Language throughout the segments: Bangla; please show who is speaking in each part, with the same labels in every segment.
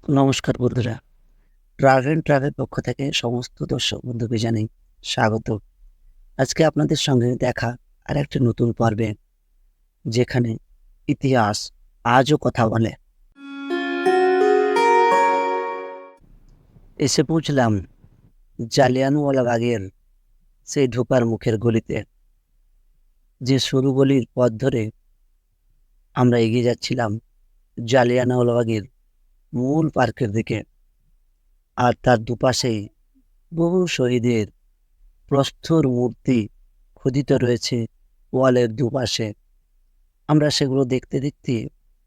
Speaker 1: নমস্কার বন্ধুরা। ট্রাভেল পক্ষ থেকে সমস্ত দর্শক বন্ধুকে জানাই স্বাগত। আজকে আপনাদের সঙ্গে দেখা আরেকটা নতুন পর্বে, যেখানে ইতিহাস আজও কথা বলে। এসে পৌঁছলাম জালিয়ানওয়ালাবাগের সেই ঢোকার মুখের গলিতে। যে সরু গলির পথ ধরে আমরা এগিয়ে যাচ্ছিলাম জালিয়ানওয়ালাবাগের মূল পার্কের দিকে, আর তার দুপাশেই বহু শহীদের প্রস্তর মূর্তি খোদিত রয়েছে ওয়ালের দুপাশে। আমরা সেগুলো দেখতে দেখতে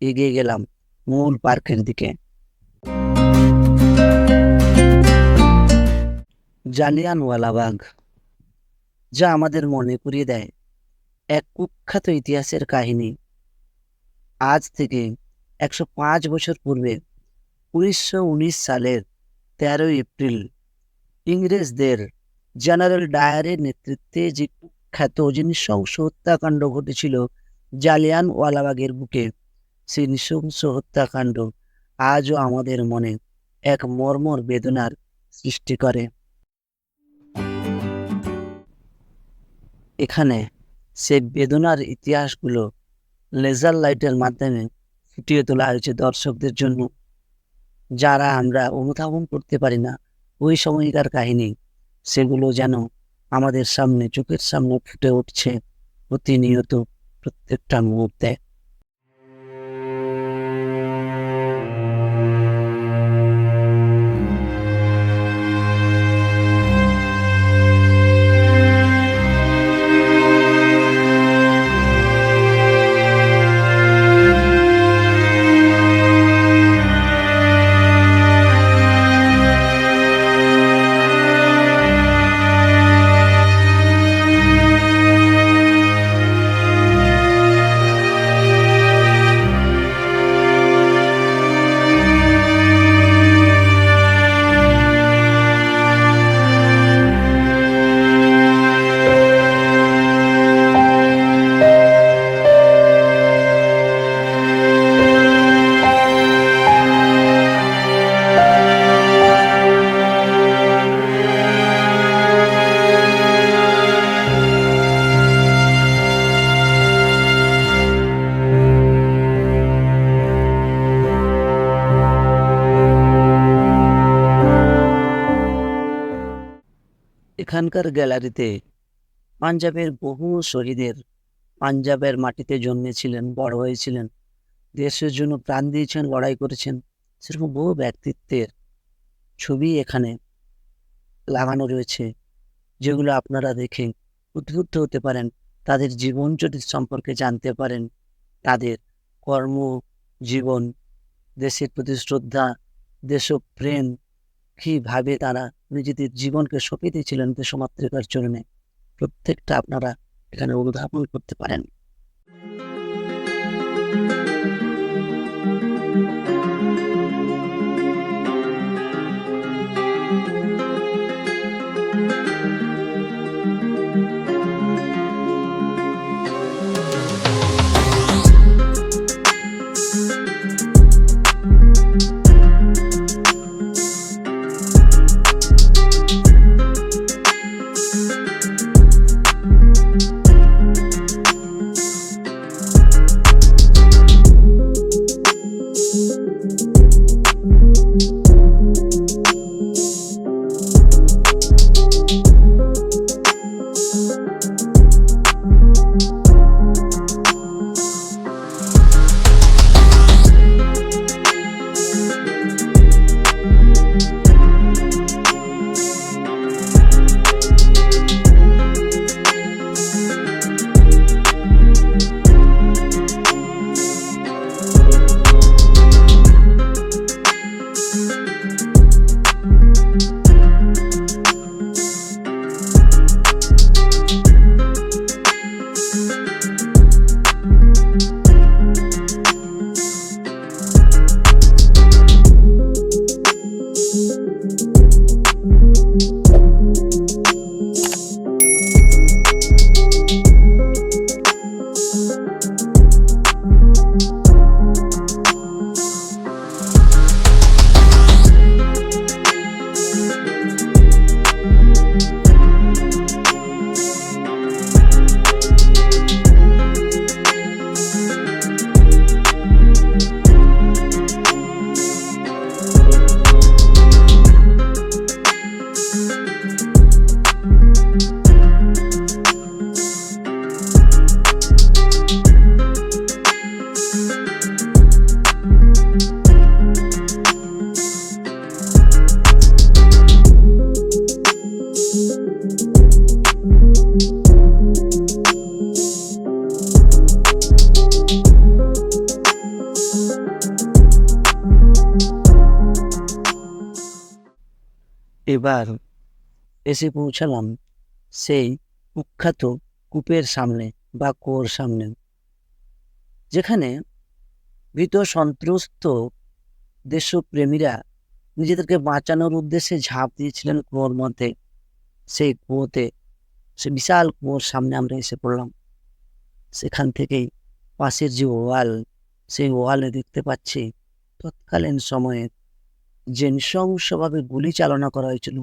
Speaker 1: এগিয়ে গেলাম মূল পার্কের দিকে। জালিয়ানওয়ালাবাগ, যা আমাদের মনে করিয়ে দেয় এক কুখ্যাত ইতিহাসের কাহিনী। আজ থেকে 105 বছর পূর্বে 1919 সালের 13 এপ্রিল ইংরেজদের জেনারেল ডায়ারের নেতৃত্বে যে কুখ্যাত নৃশংস হত্যাকাণ্ড ঘটেছিল জালিয়ানওয়ালাবাগের বুকে, সেই নৃশংস হত্যাকাণ্ড আজও আমাদের মনে এক মর্মর বেদনার সৃষ্টি করে। এখানে সেই বেদনার ইতিহাসগুলো লেজার লাইটের মাধ্যমে ফুটিয়ে তোলা হয়েছে দর্শকদের জন্য, যারা আমরা অনুধাবন করতে পারি না ওই সময়কার কাহিনী। সেগুলো যেন আমাদের সামনে, চোখের সামনে ফুটে উঠছে প্রতিনিয়ত, প্রত্যেকটা মুহূর্তে। এখানকার গ্যালারিতে পাঞ্জাবের বহু শহীদের, পাঞ্জাবের মাটিতে জন্মেছিলেন, বড় হয়েছিলেন, দেশের জন্য প্রাণ দিয়েছেন, লড়াই করেছেন, সেরকম বহু ব্যক্তিত্বের ছবি এখানে লাগানো রয়েছে, যেগুলো আপনারা দেখে উদ্বুদ্ধ হতে পারেন, তাদের জীবন চরিত্র সম্পর্কে জানতে পারেন, তাদের কর্মজীবন, দেশের প্রতি শ্রদ্ধা, দেশপ্রেম, কীভাবে তারা নিজেদের জীবনকে সঁপে দিয়েছিলেন দেশমাতৃকার চরণে, প্রত্যেকটা আপনারা এখানে অনুধাবন করতে পারেন। এবার এসে পৌঁছালাম সেই কুখ্যাত কূপের সামনে বা কুয়োর সামনে, যেখানে ভীত সন্ত্রস্ত দেশপ্রেমীরা নিজেদেরকে বাঁচানোর উদ্দেশ্যে ঝাঁপ দিয়েছিলেন কুয়োর মধ্যে। সেই কুয়োতে, সে বিশাল কুয়োর সামনে আমরা এসে পড়লাম। সেখান থেকেই পাশের যে ওয়াল, সেই ওয়ালে দেখতে পাচ্ছি তৎকালীন সময়ে যে নৃশংসভাবে গুলি চালনা করা হয়েছিল,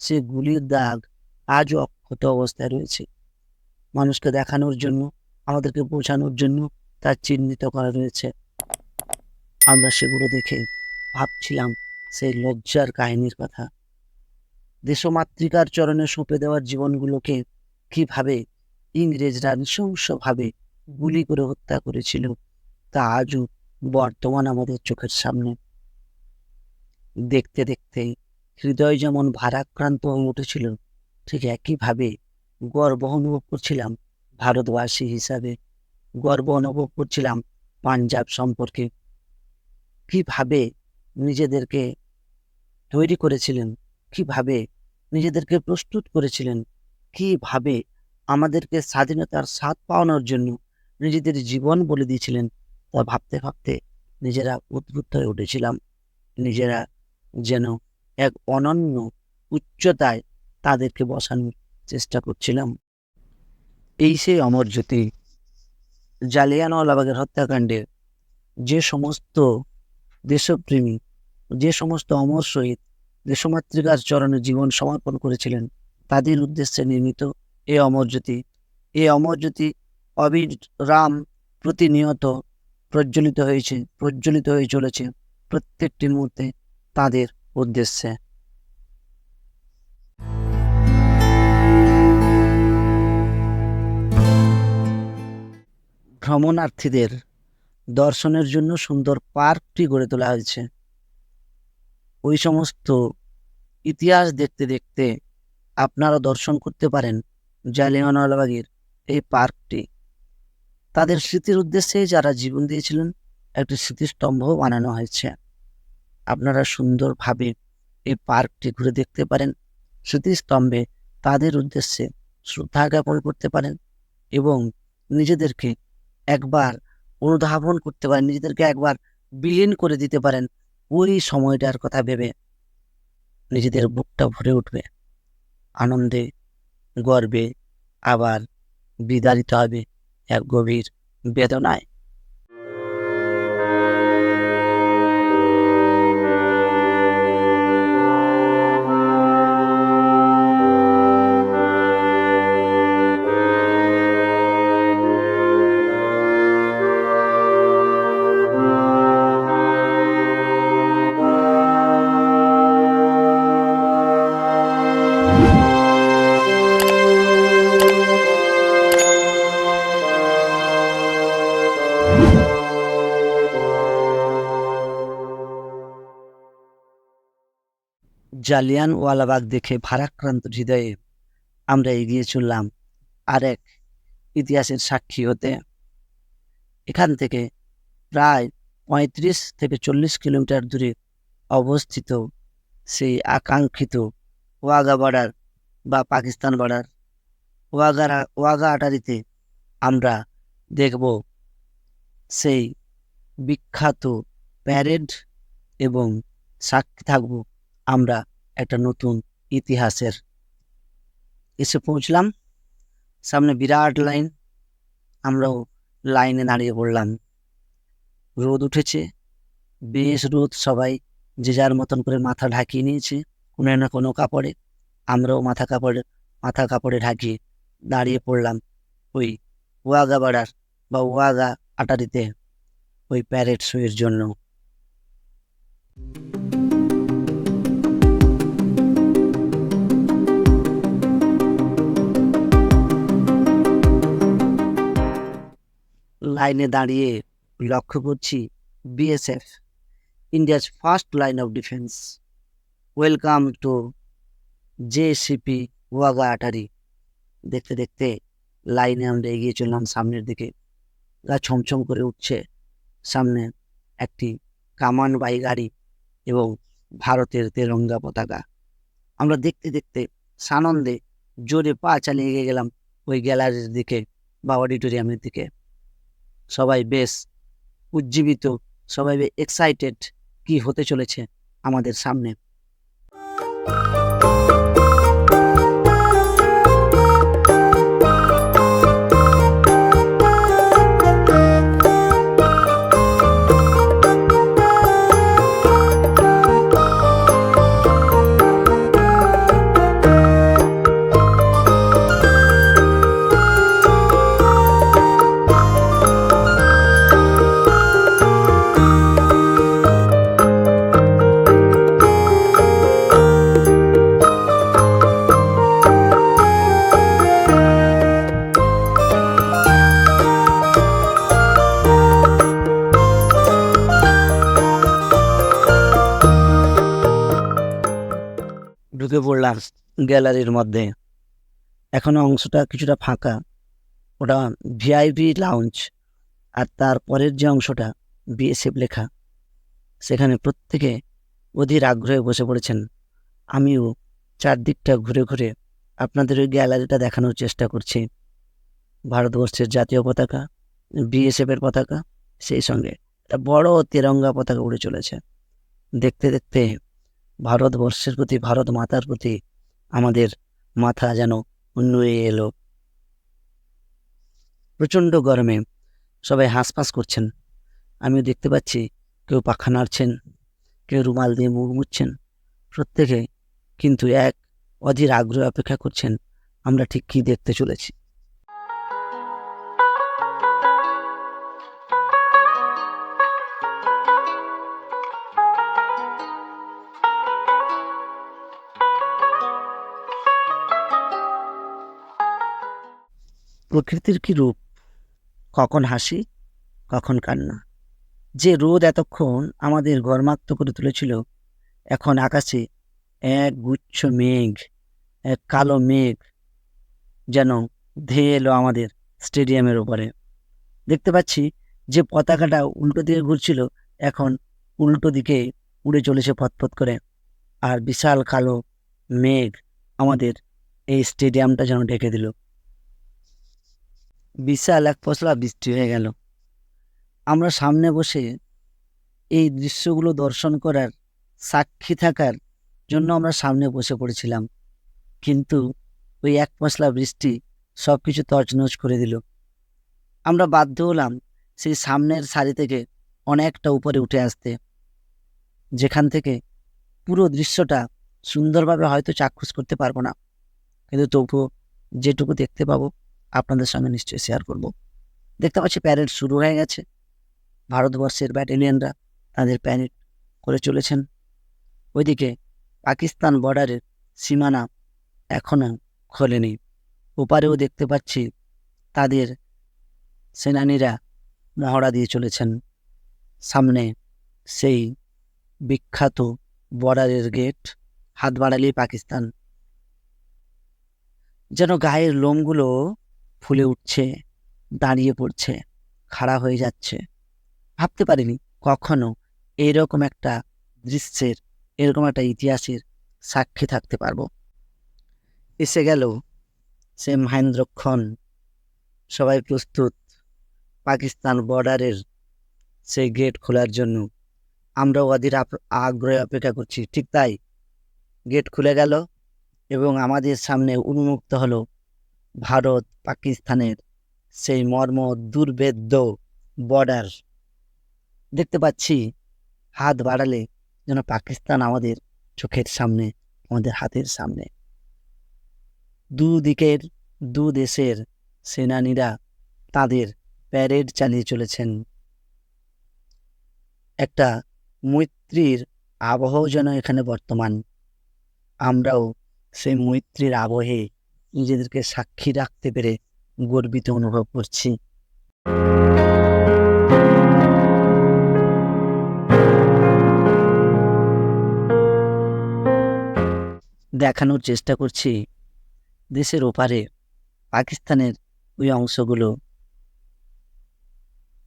Speaker 1: সেই গুলির দাগ আজও অক্ষত অবস্থায় রয়েছে। মানুষকে দেখানোর জন্য, আমাদেরকে বোঝানোর জন্য তার চিহ্নিত করা রয়েছে। আমরা সেগুলো দেখে ভাবছিলাম সেই লজ্জার কাহিনীর কথা। দেশমাতৃকার চরণে সঁপে দেওয়ার জীবনগুলোকে কিভাবে ইংরেজরা নৃশংসভাবে গুলি করে হত্যা করেছিল, তা আজও বর্তমান আমাদের চোখের সামনে। দেখতে দেখতে হৃদয় যেমন ভারাক্রান্ত হয়ে উঠেছিল, ঠিক একইভাবে গর্ব অনুভব করছিলাম ভারতবাসী হিসাবে। গর্ব অনুভব করছিলাম পাঞ্জাব সম্পর্কে। কিভাবে নিজেদেরকে তৈরি করেছিলেন, কিভাবে নিজেদেরকে প্রস্তুত করেছিলেন, কিভাবে আমাদেরকে স্বাধীনতার স্বাদ পাওয়ানোর জন্য নিজেদের জীবন বলে দিয়েছিলেন, তা ভাবতে ভাবতে নিজেরা উদ্বুদ্ধ হয়ে উঠেছিলাম। নিজেরা যেন এক অনন্য উচ্চতায় তাদেরকে বসানোর চেষ্টা করছিলাম। এই সেই অমর জ্যোতি, জালিয়ানওয়ালাবাগের হত্যাকাণ্ডে যে সমস্ত দেশপ্রেমী, যে সমস্ত অমর শহীদ দেশমাতৃকার চরণে জীবন সমর্পণ করেছিলেন, তাদের উদ্দেশ্যে নির্মিত এই অমর জ্যোতি। এই অমর জ্যোতি অবিরাম প্রতিনিয়ত প্রজ্বলিত হয়ে চলেছে প্রত্যেকটি মুহূর্তে তাদের উদ্দেশ্যে। ভ্রমণার্থীদের দর্শনের জন্য সুন্দর পার্কটি গড়ে তোলা হয়েছে। ওই সমস্ত ইতিহাস দেখতে দেখতে আপনারা দর্শন করতে পারেন জালিয়ানওয়ালাবাগের এই পার্কটি। তাদের স্মৃতির উদ্দেশ্যে যারা জীবন দিয়েছিলেন, একটি স্মৃতিস্তম্ভ বানানো হয়েছে। আপনারা সুন্দরভাবে এই পার্কটি ঘুরে দেখতে পারেন, স্মৃতিস্তম্ভে তাদের উদ্দেশ্যে শ্রদ্ধা জ্ঞাপন করতে পারেন এবং নিজেদেরকে একবার অনুধাবন করতে পারেন, নিজেদেরকে একবার বিলীন করে দিতে পারেন ওই সময়টার কথা ভেবে। নিজেদের বুকটা ভরে উঠবে আনন্দে, গর্বে, আবার বিদারিত হবে এক গভীর বেদনায়। জালিয়ানওয়ালাবাগ দেখে ভারাক্রান্ত হৃদয়ে আমরা এগিয়ে চললাম আরেক ইতিহাসের সাক্ষী হতে। এখান থেকে প্রায় 35 থেকে 40 কিলোমিটার দূরে অবস্থিত সেই আকাঙ্ক্ষিত ওয়াঘা বর্ডার বা পাকিস্তান বর্ডার, ওয়াঘা আটারিতে আমরা দেখব সেই বিখ্যাত প্যারেড এবং সাক্ষী থাকব আমরা একটা নতুন ইতিহাসের। এসে পৌঁছলাম, সামনে বিরাট লাইন, আমরাও লাইনে দাঁড়িয়ে পড়লাম। রোদ উঠেছে, বেশ রোদ। সবাই যে যার মতন করে মাথা ঢাকিয়ে নিয়েছে কোনো না কোনো কাপড়ে। আমরাও মাথা কাপড়ে ঢাকিয়ে দাঁড়িয়ে পড়লাম ওই ওয়াঘা বর্ডার বা ওয়াঘা আটারিতে ওই প্যারেড শোয়ের জন্য। লাইনে দাঁড়িয়ে লক্ষ্য করছি BSF, India's first line of defence, welcome to JCB Wagah Attari. দেখতে দেখতে লাইনে আমরা এগিয়ে চললাম সামনের দিকে। গা ছমছম করে উঠছে সামনে একটি কামানবাহী গাড়ি এবং ভারতের তেরঙ্গা পতাকা। আমরা দেখতে দেখতে সানন্দে জোরে পা চালিয়ে এগিয়ে গেলাম ওই গ্যালারির দিকে বা অডিটোরিয়ামের দিকে। সবাই বেশ উজ্জীবিত, সবাই এক্সাইটেড কি হতে চলেছে আমাদের সামনে। ঢুকে পড়লাম গ্যালারির মধ্যে। এখনো অংশটা কিছুটা ফাঁকা, ওটা ভিআইপি লাউঞ্জ। আর তার পরের যে অংশটা বিএসএফ লেখা, সেখানে প্রত্যেকে অধীর আগ্রহে বসে পড়েছেন। আমিও চারদিকটা ঘুরে ঘুরে আপনাদের ওই গ্যালারিটা দেখানোর চেষ্টা করছি। ভারতবর্ষের জাতীয় পতাকা, বিএসএফের পতাকা, সেই সঙ্গে একটা বড় তেরঙ্গা পতাকা উড়ে চলেছে। দেখতে দেখতে ভারতবর্ষের প্রতি, ভারত মাতার প্রতি আমাদের মাথা যেন নুয়ে এলো। প্রচণ্ড গরমে সবাই হাঁসফাঁস করছেন। আমিও দেখতে পাচ্ছি কেউ পাখা নাড়ছেন, কেউ রুমাল দিয়ে মুখ মুছছেন। প্রত্যেকে কিন্তু এক অধীর আগ্রহে অপেক্ষা করছেন আমরা ঠিক কী দেখতে চলেছি। প্রকৃতির কি রূপ, কখন হাসি কখন কান্না। যে রোদ এতক্ষণ আমাদের ঘর্মাক্ত করে তুলেছিল, এখন আকাশে এক গুচ্ছ মেঘ, এক কালো মেঘ যেন ধেয়ে এলো আমাদের স্টেডিয়ামের ওপরে। দেখতে পাচ্ছি যে পতাকাটা উল্টো দিকে ঘুরছিল, এখন উল্টো দিকে উড়ে চলেছে পথপথ করে। আর বিশাল কালো মেঘ আমাদের এই স্টেডিয়ামটা যেন ঢেকে দিল। বিশাল এক পশলা বৃষ্টি হয়ে গেল। আমরা সামনে বসে এই দৃশ্যগুলো দর্শন করার, সাক্ষী থাকার জন্য আমরা সামনে বসে পড়েছিলাম। কিন্তু ওই এক পশলা বৃষ্টি সব কিছু তছনছ করে দিল। আমরা বাধ্য হলাম সেই সামনের সারি থেকে অনেকটা উপরে উঠে আসতে, যেখান থেকে পুরো দৃশ্যটা সুন্দরভাবে হয়তো চাক্ষুষ করতে পারবো না, কিন্তু তবুও যেটুকু দেখতে পাবো আপনাদের সঙ্গে নিশ্চয়ই শেয়ার করব। দেখতে পাচ্ছি প্যারেড শুরু হয়ে গেছে। ভারতবর্ষের ব্যাটালিয়নরা তাদের প্যারেড করে চলেছেন। ওইদিকে পাকিস্তান বর্ডারের সীমানা এখনও খোলেনি। ওপারেও দেখতে পাচ্ছি তাদের সেনানীরা মহড়া দিয়ে চলেছেন। সামনে সেই বিখ্যাত বর্ডারের গেট, হাত বাড়ালেই পাকিস্তান। যেন গায়ের লোমগুলো ফুলে উঠছে, দাঁড়িয়ে পড়ছে, খাড়া হয়ে যাচ্ছে। ভাবতে পারিনি কখনো এরকম একটা দৃশ্যের, এরকম একটা ইতিহাসের সাক্ষী থাকতে পারবো। এসে গেল সে মহেন্দ্রক্ষণ। সবাই প্রস্তুত পাকিস্তান বর্ডারের সেই গেট খোলার জন্য। আমরাও অধীর আগ্রহে অপেক্ষা করছি। ঠিক তাই, গেট খুলে গেল এবং আমাদের সামনে উন্মুক্ত হলো ভারত পাকিস্তানের সেই মর্ম দুর্ভেদ্য বর্ডার। দেখতে পাচ্ছি হাত বাড়ালে যেন পাকিস্তান আমাদের চোখের সামনে, আমাদের হাতের সামনে। দুদিকের দু দেশের সেনানীরা তাদের প্যারেড চালিয়ে চলেছেন। একটা মৈত্রীর আবহ যেন এখানে বর্তমান। আমরাও সেই মৈত্রীর আবহে নিজেদেরকে সাক্ষী রাখতে পেরে গর্বিত অনুভব করছি। দেখানোর চেষ্টা করছি দেশের ওপারে পাকিস্তানের ওই অংশগুলো।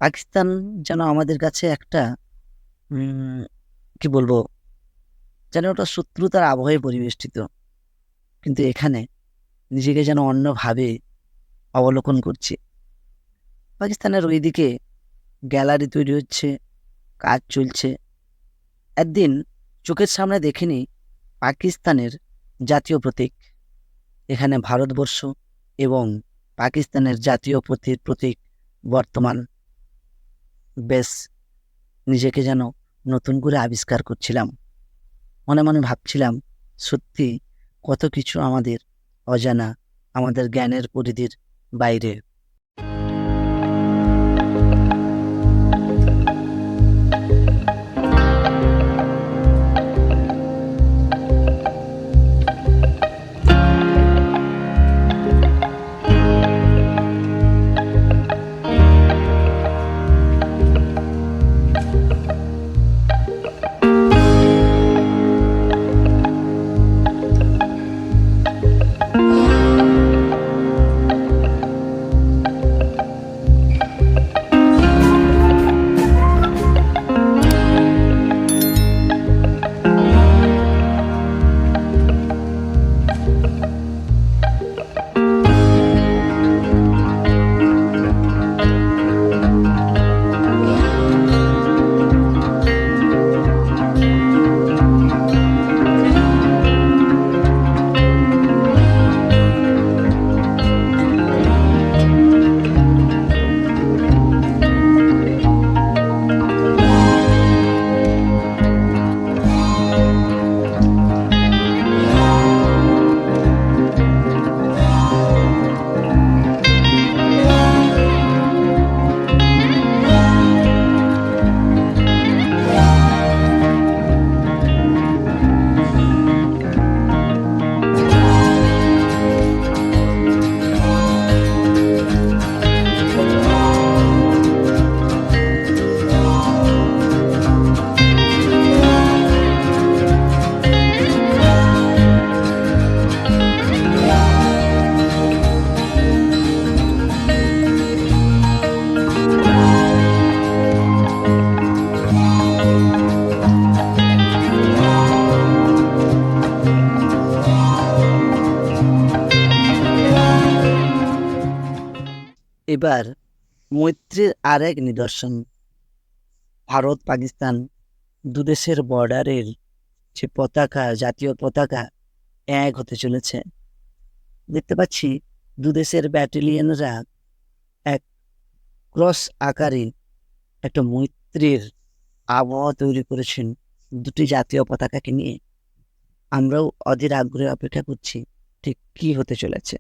Speaker 1: পাকিস্তান যেন আমাদের কাছে একটা কি বলবো, যেন ওটা শত্রুতার আবহে পরিবেষ্টিত। কিন্তু এখানে নিজেকে যেন অন্যভাবে অবলোকন করছি। পাকিস্তানের ওইদিকে গ্যালারি তৈরি হচ্ছে, কাজ চলছে। একদিন চোখের সামনে দেখিনি পাকিস্তানের জাতীয় প্রতীক। এখানে ভারতবর্ষ এবং পাকিস্তানের জাতীয় প্রতীক বর্তমান। বেশ নিজেকে যেন নতুন করে আবিষ্কার করছিলাম। মনে মনে ভাবছিলাম, সত্যি কত কিছু আমাদের অজানা, আমাদের জ্ঞানের পরিধির বাইরে। এবার মৈত্রীর আরেক নিদর্শন। ভারত পাকিস্তান দুদেশের বর্ডারের যে পতাকা, জাতীয় পতাকা এক হতে চলেছে। দেখতে পাচ্ছি দুদেশের ব্যাটালিয়নরা এক ক্রস আকারে একটা মৈত্রীর আবহাওয়া তৈরি করেছেন দুটি জাতীয় পতাকাকে নিয়ে। আমরাও অধীর আগ্রহে অপেক্ষা করছি ঠিক কি হতে চলেছে।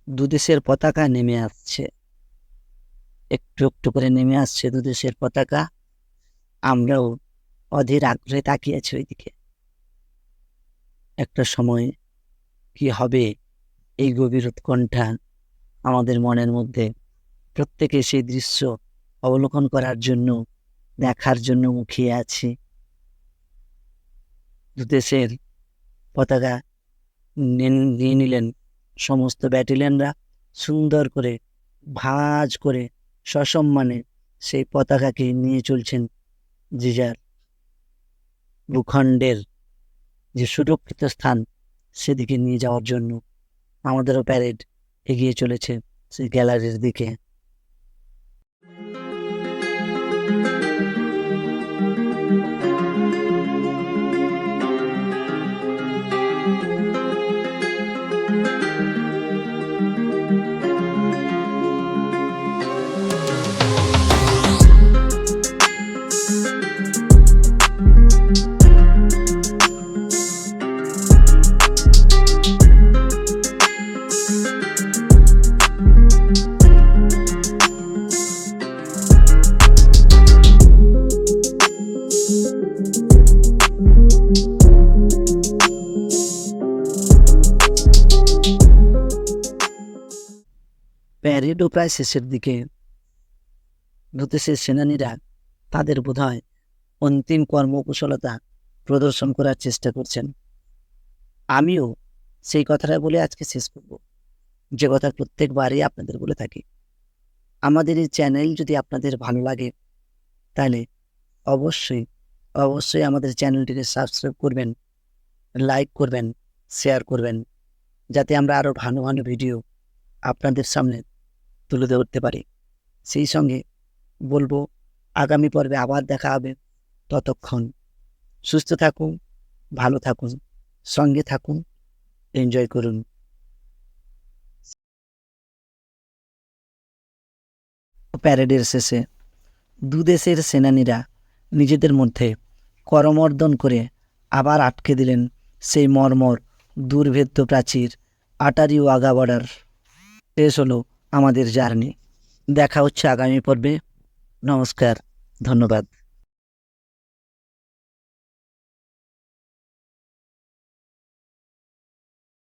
Speaker 1: দুদেশের পতাকা নেমে আসছে, একটু একটু করে নেমে আসছে দুদেশের পতাকা। আমরাও অধীর আগ্রহে তাকিয়ে আছি ওইদিকে। একটা সময় কি হবে, এই গভীর উৎকণ্ঠা আমাদের মনের মধ্যে। প্রত্যেকে সেই দৃশ্য অবলোকন করার জন্য, দেখার জন্য মুখিয়ে আছি। দুদেশের পতাকা নিয়ে নিলেন সমস্ত ব্যাটালিয়নরা, সুন্দর করে ভাঁজ করে সসম্মানে সেই পতাকাকে নিয়ে চলছেন যে যার ভূখণ্ডের যে সুরক্ষিত স্থান সেদিকে নিয়ে যাওয়ার জন্য। আমাদেরও প্যারেড এগিয়ে চলেছে সেই গ্যালারির দিকে। প্যারেডও প্রায় শেষের দিকে। দেশের সেনানীরা তাদের বোধহয় অন্তিম কর্মকুশলতা প্রদর্শন করার চেষ্টা করছেন। আমিও সেই কথাটা বলে আজকে শেষ করব, যে কথা প্রত্যেকবারই আপনাদের বলে থাকি। আমাদের এই চ্যানেল যদি আপনাদের ভালো লাগে তাহলে অবশ্যই অবশ্যই আমাদের চ্যানেলটিকে সাবস্ক্রাইব করবেন, লাইক করবেন, শেয়ার করবেন, যাতে আমরা আরও ভালো ভালো ভিডিও আপনাদের সামনে তুলে ধরতে পারি। সেই সঙ্গে বলবো, আগামী পর্বে আবার দেখা হবে। ততক্ষণ সুস্থ থাকুন, ভালো থাকুন, সঙ্গে থাকুন, এনজয় করুন। প্যারেডের শেষে দুদেশের সেনানীরা নিজেদের মধ্যে করমর্দন করে আবার আটকে দিলেন সেই মর্মর দুর্ভেদ্য প্রাচীর আটারি ওয়াঘা বর্ডার। শেষ হলো আমাদের জার্নি। দেখা হচ্ছে আগামী পর্বে। নমস্কার, ধন্যবাদ।